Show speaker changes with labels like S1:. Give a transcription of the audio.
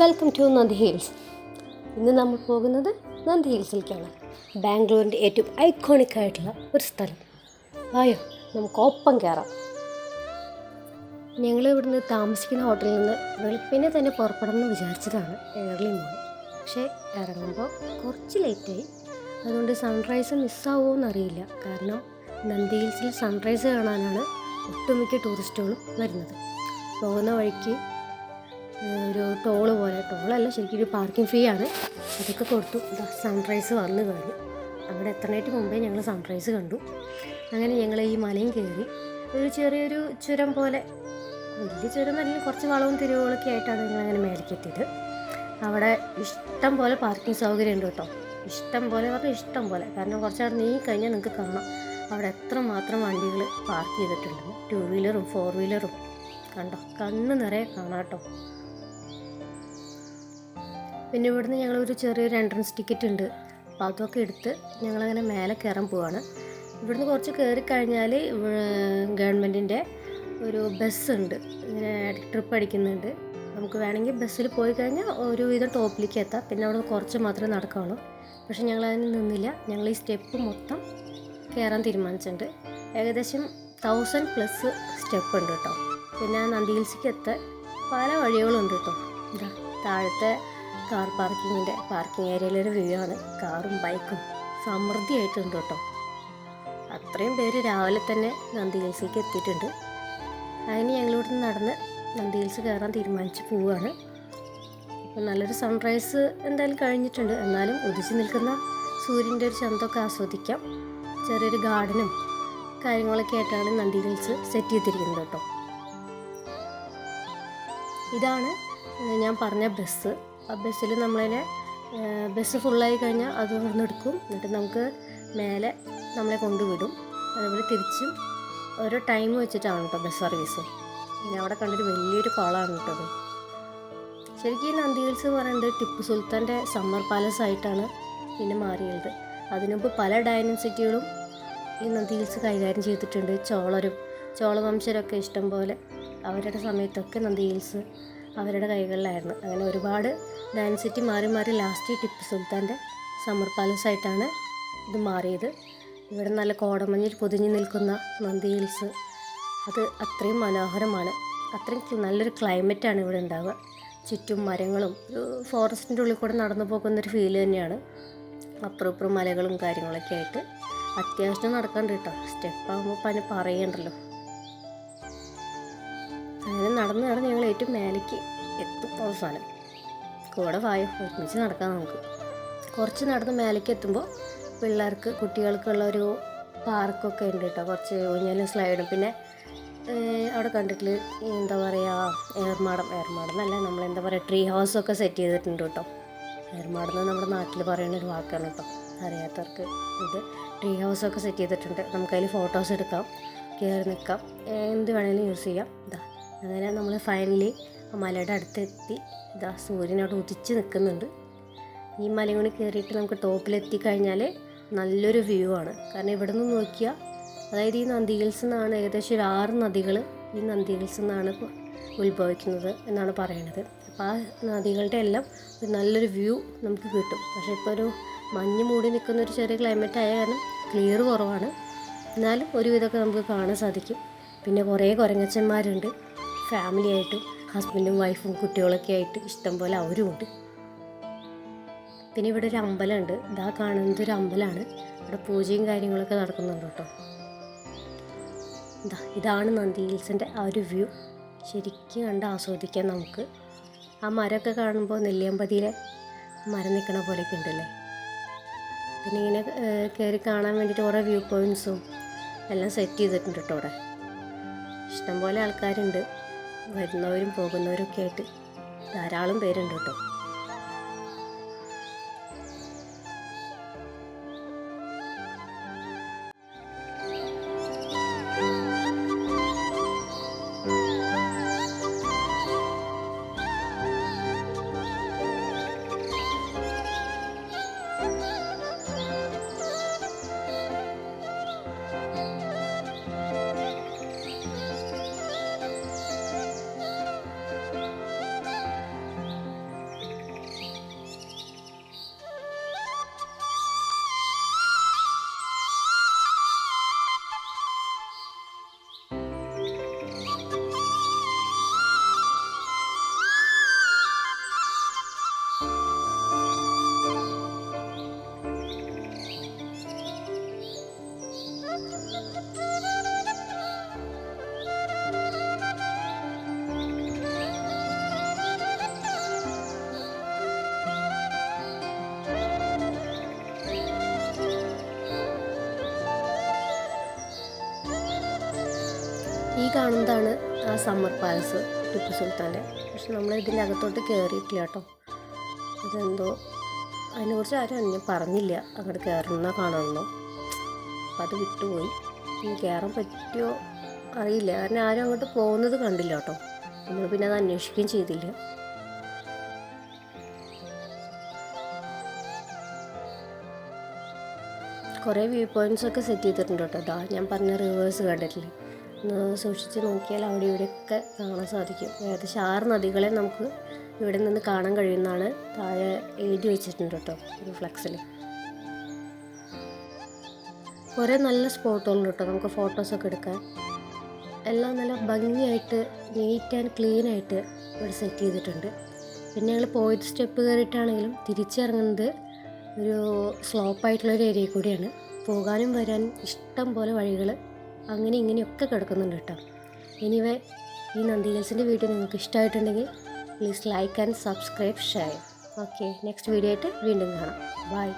S1: Welcome to നന്ദി hills. ഇന്ന് നമ്മൾ പോകുന്നത് നന്ദി ഹിൽസിലേക്കാണ്. ബാംഗ്ലൂരിൻ്റെ ഏറ്റവും ഐക്കോണിക് ആയിട്ടുള്ള ഒരു സ്ഥലം. ആയോ, നമുക്ക് ഒപ്പം കയറാം. ഞങ്ങൾ ഇവിടുന്ന് താമസിക്കുന്ന ഹോട്ടലിൽ നിന്ന് വെളുപ്പിനെ തന്നെ പുറപ്പെടണമെന്ന് വിചാരിച്ചതാണ്, ഏർലി മോർണിംഗ്. പക്ഷേ ഇറങ്ങുമ്പോൾ കുറച്ച് ലേറ്റായി. അതുകൊണ്ട് സൺറൈസ് മിസ്സാവുമോ എന്നറിയില്ല. കാരണം നന്ദി ഹിൽസിൽ സൺറൈസ് കാണാനാണ് ഒട്ടുമിക്ക ടൂറിസ്റ്റുകളും വരുന്നത്. പോകുന്ന വഴിക്ക് ഒരു ടോളല്ല, ശരിക്കും ഒരു പാർക്കിംഗ് ഫീ ആണ്. അതൊക്കെ കൊടുത്തു. സൺറൈസ് വന്നു കഴിഞ്ഞു. അവിടെ എത്തണേറ്റ് മുമ്പേ ഞങ്ങൾ സൺറൈസ് കണ്ടു. അങ്ങനെ ഞങ്ങൾ ഈ മലയും കയറി ഒരു ചെറിയൊരു ചുരം പോലെ, വലിയ ചുരം തന്നെ, കുറച്ച് വളവും തിരിവുകളൊക്കെ ആയിട്ടാണ് ഞങ്ങൾ അങ്ങനെ മേലേക്ക് എത്തിയത്. അവിടെ ഇഷ്ടം പോലെ പാർക്കിംഗ് സൗകര്യം ഉണ്ട് കേട്ടോ. ഇഷ്ടം പോലെ. കാരണം കുറച്ചവിടെ നീങ്ങി കഴിഞ്ഞാൽ നിങ്ങൾക്ക് കാണാം അവിടെ എത്രമാത്രം വണ്ടികൾ പാർക്ക് ചെയ്തിട്ടുണ്ട്. 2 വീലറും 4 വീലറും കണ്ടോ, കണ്ണ് നിറയെ കാണാം കേട്ടോ. പിന്നെ ഇവിടുന്ന് ഞങ്ങളൊരു ചെറിയൊരു എൻട്രൻസ് ടിക്കറ്റ് ഉണ്ട്. അപ്പോൾ അതൊക്കെ എടുത്ത് ഞങ്ങളങ്ങനെ മേലെ കയറാൻ പോവാണ്. ഇവിടുന്ന് കുറച്ച് കയറിക്കഴിഞ്ഞാൽ ഗവൺമെൻറ്റിൻ്റെ ഒരു ബസ്സുണ്ട്, ഇങ്ങനെ ട്രിപ്പ് അടിക്കുന്നുണ്ട്. നമുക്ക് വേണമെങ്കിൽ ബസ്സിൽ പോയി കഴിഞ്ഞാൽ ഒരുവിധം ടോപ്പിലേക്ക് എത്താം. പിന്നെ അവിടെ കുറച്ച് മാത്രമേ നടക്കാവുള്ളൂ. പക്ഷേ ഞങ്ങളതിന് നിന്നില്ല. ഞങ്ങൾ ഈ സ്റ്റെപ്പ് മൊത്തം കയറാൻ തീരുമാനിച്ചിട്ടുണ്ട്. ഏകദേശം 1000+ സ്റ്റെപ്പ് ഉണ്ട് കേട്ടോ. പിന്നെ നന്ദി ഹിൽസിലേക്ക് എത്താൻ പല വഴികളുണ്ട് കേട്ടോ. ഇതാ താഴത്തെ കാർ പാർക്കിംഗ് ഏരിയയിലൊരു വ്യൂ ആണ്. കാറും ബൈക്കും സമൃദ്ധിയായിട്ടുണ്ട് കേട്ടോ. അത്രയും പേര് രാവിലെ തന്നെ നന്ദി ഹിൽസിലേക്ക് എത്തിയിട്ടുണ്ട്. അതിന് ഞങ്ങളിവിടെ നടന്ന് നന്ദി ഹിൽസ് കയറാൻ തീരുമാനിച്ച് പോവുകയാണ്. ഇപ്പം നല്ലൊരു സൺറൈസ് എന്തായാലും കഴിഞ്ഞിട്ടുണ്ട്. എന്നാലും ഉദിച്ച് നിൽക്കുന്ന സൂര്യൻ്റെ ഒരു ചന്തമൊക്കെ ആസ്വദിക്കാം. ചെറിയൊരു ഗാർഡനും കാര്യങ്ങളൊക്കെ ആയിട്ടാണ് നന്ദി ഹിൽസ് സെറ്റ് ചെയ്തിരിക്കുന്നത് കേട്ടോ. ഇതാണ് ഞാൻ പറഞ്ഞ ബസ്. ആ ബസ്സിൽ നമ്മളതിനെ ബസ് ഫുള്ളായി കഴിഞ്ഞാൽ അത് എടുക്കും. എന്നിട്ട് നമുക്ക് മേലെ നമ്മളെ കൊണ്ടുവിടും. അതേപോലെ തിരിച്ചും ഓരോ ടൈം വെച്ചിട്ടാണ് കേട്ടോ ബസ് സർവീസ്. പിന്നെ അവിടെ കണ്ടൊരു വലിയൊരു കുളമാണ് കേട്ടത്. ശരിക്കും ഈ നന്ദി ഹിൽസ് എന്ന് പറയുന്നത് ടിപ്പു സുൽത്താൻ്റെ സമ്മർ പാലസ് ആയിട്ടാണ് പിന്നെ മാറിയത്. അതിനുമുമ്പ് പല ഡൈനസിറ്റികളും ഈ നന്ദി ഹിൽസ് കൈകാര്യം ചെയ്തിട്ടുണ്ട്. ചോളവംശരൊക്കെ ഇഷ്ടം പോലെ അവരുടെ സമയത്തൊക്കെ നന്ദി ഹിൽസ് അവരുടെ കൈകളിലായിരുന്നു. അങ്ങനെ ഒരുപാട് ഡൈനസിറ്റി മാറി ലാസ്റ്റ് ടിപ്പു സുൽത്താൻ്റെ സമ്മർ പാലസ് ആയിട്ടാണ് ഇത് മാറിയത്. ഇവിടെ നല്ല കോടമഞ്ഞിൽ പൊതിഞ്ഞു നിൽക്കുന്ന നന്ദി ഹിൽസ്, അത് അത്രയും മനോഹരമാണ്. അത്രയും നല്ലൊരു ക്ലൈമറ്റാണ് ഇവിടെ ഉണ്ടാവുക. ചുറ്റും മരങ്ങളും ഒരു ഫോറസ്റ്റിൻ്റെ ഉള്ളിൽ കൂടെ നടന്നു പോകുന്നൊരു ഫീൽ തന്നെയാണ്. അപ്പുറം മലകളും കാര്യങ്ങളൊക്കെ ആയിട്ട് അത്യാവശ്യം നടക്കാണ്ട് കേട്ടോ. സ്റ്റെപ്പാകുമ്പോൾ പനി പറയണ്ടല്ലോ. അങ്ങനെ നടന്ന് ഞങ്ങൾ ഏറ്റവും മേലേക്ക് എത്തും. അവസാനം കൂടെ വായോ, ഒരുമിച്ച് നടക്കാം നമുക്ക്. കുറച്ച് നടന്ന് മേലേക്ക് എത്തുമ്പോൾ കുട്ടികൾക്കുള്ള ഒരു പാർക്കൊക്കെ ഉണ്ട് കേട്ടോ. കുറച്ച് ഊഞ്ഞാലും സ്ലൈഡും. പിന്നെ അവിടെ കണ്ടിട്ടില്ല, എന്താ പറയുക, ഏർമാടം എന്നല്ല, നമ്മളെന്താ പറയുക, ട്രീ ഹൗസൊക്കെ സെറ്റ് ചെയ്തിട്ടുണ്ട് കേട്ടോ. ഏർമാടം എന്ന് നമ്മുടെ നാട്ടിൽ പറയുന്നൊരു വാക്കാണ് കേട്ടോ, അറിയാത്തവർക്ക്. ഇത് ട്രീ ഹൗസൊക്കെ സെറ്റ് ചെയ്തിട്ടുണ്ട്. നമുക്കതിൽ ഫോട്ടോസ് എടുക്കാം, കയറി നിൽക്കാം, എന്ത് വേണമെങ്കിലും യൂസ് ചെയ്യാം. അങ്ങനെ നമ്മൾ ഫൈനലി ആ മലയുടെ അടുത്തെത്തി. സൂര്യനവിടെ ഉദിച്ച് നിൽക്കുന്നുണ്ട്. ഈ മലയും കൂടി കയറിയിട്ട് നമുക്ക് ടോപ്പിലെത്തി കഴിഞ്ഞാൽ നല്ലൊരു വ്യൂ ആണ്. കാരണം ഇവിടെ നിന്ന് നോക്കിയാൽ, അതായത് ഈ നന്ദി ഹിൽസിൽ നിന്നാണ് ഏകദേശം ഒരു 6 നദികൾ ഈ നന്ദി ഹിൽസിൽ നിന്നാണ് ഉത്ഭവിക്കുന്നത് എന്നാണ് പറയുന്നത്. അപ്പോൾ ആ നദികളുടെ എല്ലാം ഒരു നല്ലൊരു വ്യൂ നമുക്ക് കിട്ടും. പക്ഷേ ഇപ്പോൾ ഒരു മഞ്ഞ് മൂടി നിൽക്കുന്ന ഒരു ചെറിയ ക്ലൈമറ്റ് ആയ കാരണം ക്ലിയർ കുറവാണ്. എന്നാലും ഒരുവിധമൊക്കെ നമുക്ക് കാണാൻ സാധിക്കും. പിന്നെ കുറേ കുരങ്ങച്ചന്മാരുണ്ട്. ഫാമിലി ആയിട്ടും ഹസ്ബൻഡും വൈഫും കുട്ടികളൊക്കെ ആയിട്ട് ഇഷ്ടം പോലെ അവരും ഉണ്ട്. പിന്നെ ഇവിടെ ഒരു അമ്പലമുണ്ട്. കാണുന്നത് ഒരു അമ്പലമാണ്. ഇവിടെ പൂജയും കാര്യങ്ങളൊക്കെ നടക്കുന്നുണ്ട് കേട്ടോ. ഇതാണ് നന്ദി ഹിൽസിൻ്റെ ആ ഒരു വ്യൂ. ശരിക്കും കണ്ട് ആസ്വദിക്കാം നമുക്ക്. ആ മരമൊക്കെ കാണുമ്പോൾ നെല്ലിയാമ്പതിയിലെ മരം നിൽക്കണ പോലെയൊക്കെ ഉണ്ടല്ലേ. പിന്നെ ഇങ്ങനെ കയറി കാണാൻ വേണ്ടിയിട്ട് കുറേ വ്യൂ പോയിൻറ്റ്സും എല്ലാം സെറ്റ് ചെയ്തിട്ടുണ്ട് കേട്ടോ. അവിടെ ഇഷ്ടംപോലെ ആൾക്കാരുണ്ട്. വരുന്നവരും പോകുന്നവരും ഒക്കെ ആയിട്ട് ധാരാളം പേരുണ്ട് കേട്ടോ. കാണുന്നതാണ് ആ സമ്മർ പാലസ് ടിപ്പു സുൽത്താൻ്റെ. പക്ഷെ നമ്മൾ ഇതിൻ്റെ അകത്തോട്ട് കയറിയിട്ടില്ല കേട്ടോ. അതെന്തോ അതിനെക്കുറിച്ച് ആരും ഞാൻ പറഞ്ഞില്ല അങ്ങോട്ട് കയറണമെന്നോ കാണണമെന്നോ. അപ്പം അത് വിട്ടുപോയി. ഇനി കയറാൻ പറ്റുമോ അറിയില്ല, കാരണം ആരും അങ്ങോട്ട് പോകുന്നത് കണ്ടില്ല കേട്ടോ. നമ്മൾ പിന്നെ അത് അന്വേഷിക്കുകയും ചെയ്തില്ല. കുറേ വ്യൂ പോയിൻറ്റ്സ് ഒക്കെ സെറ്റ് ചെയ്തിട്ടുണ്ട് കേട്ടോ. അതാ ഞാൻ പറഞ്ഞ റിവേഴ്സ് കണ്ടിട്ടില്ലേ, ഒന്ന് സൂക്ഷിച്ച് നോക്കിയാൽ അവിടെ ഇവിടെയൊക്കെ കാണാൻ സാധിക്കും. ഏകദേശം 6 നദികളെ നമുക്ക് ഇവിടെ നിന്ന് കാണാൻ കഴിയുന്നതാണ് താഴെ എഴുതി വെച്ചിട്ടുണ്ട് കേട്ടോ ഒരു ഫ്ലെക്സിൽ. കുറേ നല്ല സ്പോട്ടുകളുണ്ട് കേട്ടോ നമുക്ക് ഫോട്ടോസൊക്കെ എടുക്കാൻ. എല്ലാം നല്ല ഭംഗിയായിട്ട് നീറ്റ് ആൻഡ് ക്ലീൻ ആയിട്ട് ഇവിടെ സെറ്റ് ചെയ്തിട്ടുണ്ട്. പിന്നെ ഞങ്ങൾ പോയത് സ്റ്റെപ്പ് കയറിയിട്ടാണെങ്കിലും തിരിച്ചിറങ്ങുന്നത് ഒരു സ്ലോപ്പായിട്ടുള്ളൊരു ഏരിയ കൂടിയാണ്. പോകാനും വരാനും ഇഷ്ടം പോലെ വഴികൾ അങ്ങനെ ഇങ്ങനെയൊക്കെ കിടക്കുന്നുണ്ട് കേട്ടോ. എനിവേ, ഈ നന്ദി ഹിൽസിൻ്റെ വീഡിയോ നിങ്ങൾക്ക് ഇഷ്ടമായിട്ടുണ്ടെങ്കിൽ please like and subscribe, share. Okay, next video ആയിട്ട് വീണ്ടും കാണാം. ബൈ.